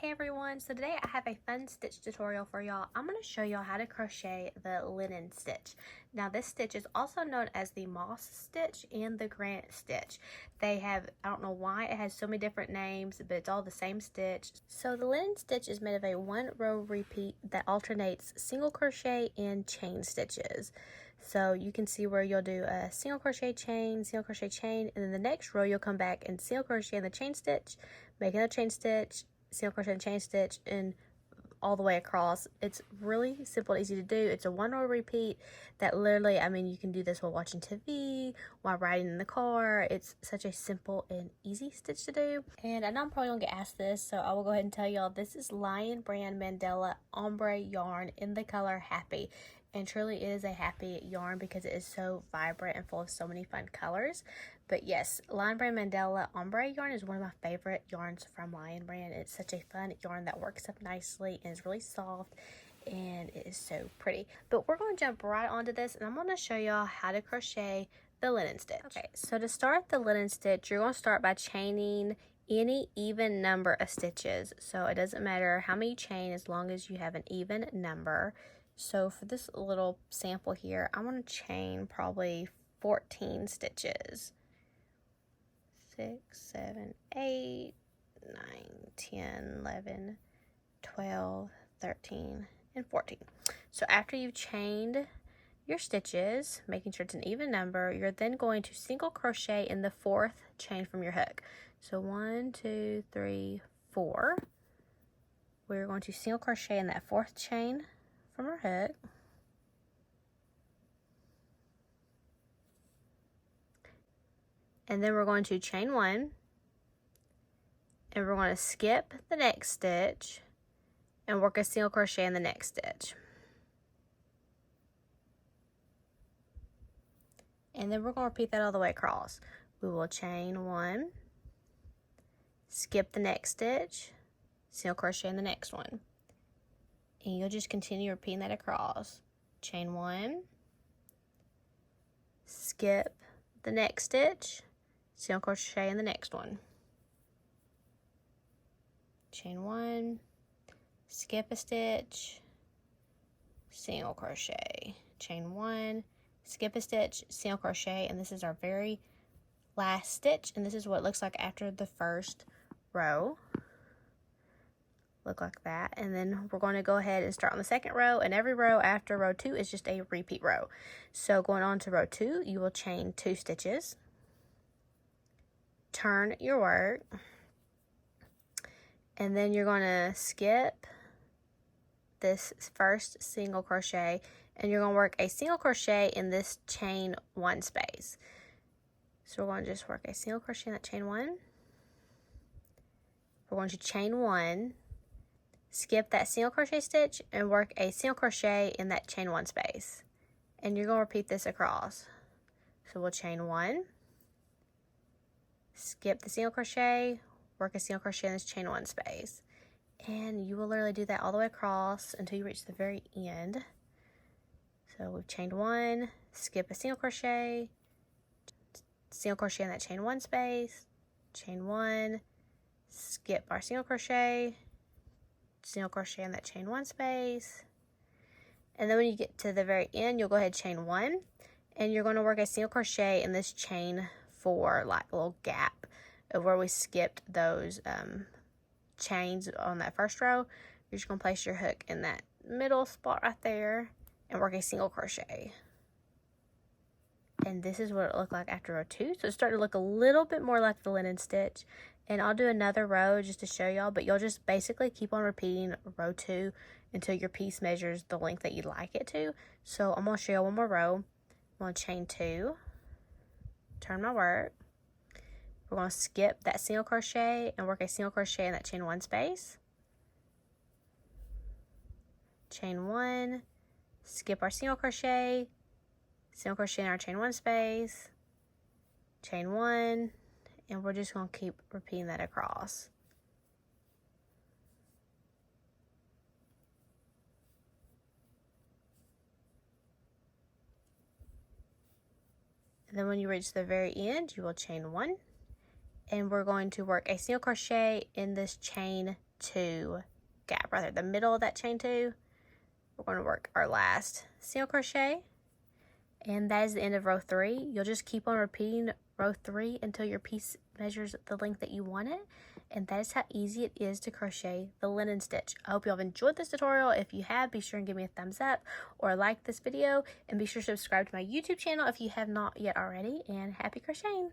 Hey everyone, so today I have a fun stitch tutorial for y'all. I'm going to show y'all how to crochet the linen stitch. Now this stitch is also known as the moss stitch and the granite stitch. They have, I don't know why it has so many different names, but it's all the same stitch. So the linen stitch is made of a 1-row repeat that alternates single crochet and chain stitches. So you can see where you'll do a single crochet, chain, and then the next row you'll come back and single crochet in the chain stitch, make another chain stitch, single crochet and chain stitch, and all the way across. It's really simple and easy to do. It's a 1-row repeat that literally, I mean, you can do this while watching TV, while riding in the car. It's such a simple and easy stitch to do. And I know I'm probably gonna get asked this, so I will go ahead and tell y'all this is Lion Brand Mandala Ombre yarn in the color Happy. And truly it is a happy yarn because it is so vibrant and full of so many fun colors. But yes, Lion Brand Mandala Ombre yarn is one of my favorite yarns from Lion Brand. It's such a fun yarn that works up nicely and is really soft and it is so pretty. But we're going to jump right onto this and I'm going to show y'all how to crochet the linen stitch. Okay, so to start the linen stitch, you're going to start by chaining any even number of stitches. So it doesn't matter how many you chain as long as you have an even number. So for this little sample here, I'm going to chain probably 14 stitches. 6, 7, 8, 9, 10, 11, 12, 13, and 14. So after you've chained your stitches, making sure it's an even number, you're then going to single crochet in the 4th chain from your hook. So 1, 2, 3, 4. We're going to single crochet in that 4th chain from our hook. And then we're going to chain 1, and we're going to skip the next stitch and work a single crochet in the next stitch. And then we're going to repeat that all the way across. We will chain 1, skip the next stitch, single crochet in the next one. And you'll just continue repeating that across. Chain 1, skip the next stitch, single crochet in the next one. Chain 1, skip a stitch, single crochet. Chain 1, skip a stitch, single crochet, and this is our very last stitch, and this is what it looks like after the first row. Look like that. And then we're going to go ahead and start on the 2nd row, and every row after row 2 is just a repeat row. So going on to row 2, you will chain 2 stitches, turn your work, and then you're going to skip this first single crochet, and you're going to work a single crochet in this chain 1 space. So we're going to just work a single crochet in that chain 1. We're going to chain 1, skip that single crochet stitch, and work a single crochet in that chain 1 space. And you're going to repeat this across. So we'll chain 1, skip the single crochet, work a single crochet in this chain 1 space. And you will literally do that all the way across until you reach the very end. So we've chained 1, skip a single crochet in that chain 1 space, chain 1, skip our single crochet in that chain 1 space. And then when you get to the very end, you'll go ahead and chain 1, and you're going to work a single crochet in this chain 4, like a little gap of where we skipped those chains on that first row. You're just going to place your hook in that middle spot right there and work a single crochet. And this is what it looked like after row 2. So it's starting to look a little bit more like the linen stitch. And I'll do another row just to show y'all, but you'll just basically keep on repeating row 2 until your piece measures the length that you'd like it to. So I'm going to show y'all one more row. I'm going to chain 2, turn my work. We're going to skip that single crochet and work a single crochet in that chain 1 space. Chain 1, skip our single crochet in our chain 1 space, chain 1, and we're just going to keep repeating that across. And then when you reach the very end, you will chain 1, and we're going to work a single crochet in this chain 2 gap right there, the middle of that chain 2. We're going to work our last single crochet, and that is the end of row 3. You'll just keep on repeating row 3 until your piece measures the length that you want it, and that is how easy it is to crochet the linen stitch. I hope you all have enjoyed this tutorial. If you have, be sure and give me a thumbs up or like this video, and be sure to subscribe to my YouTube channel if you have not yet already, and happy crocheting!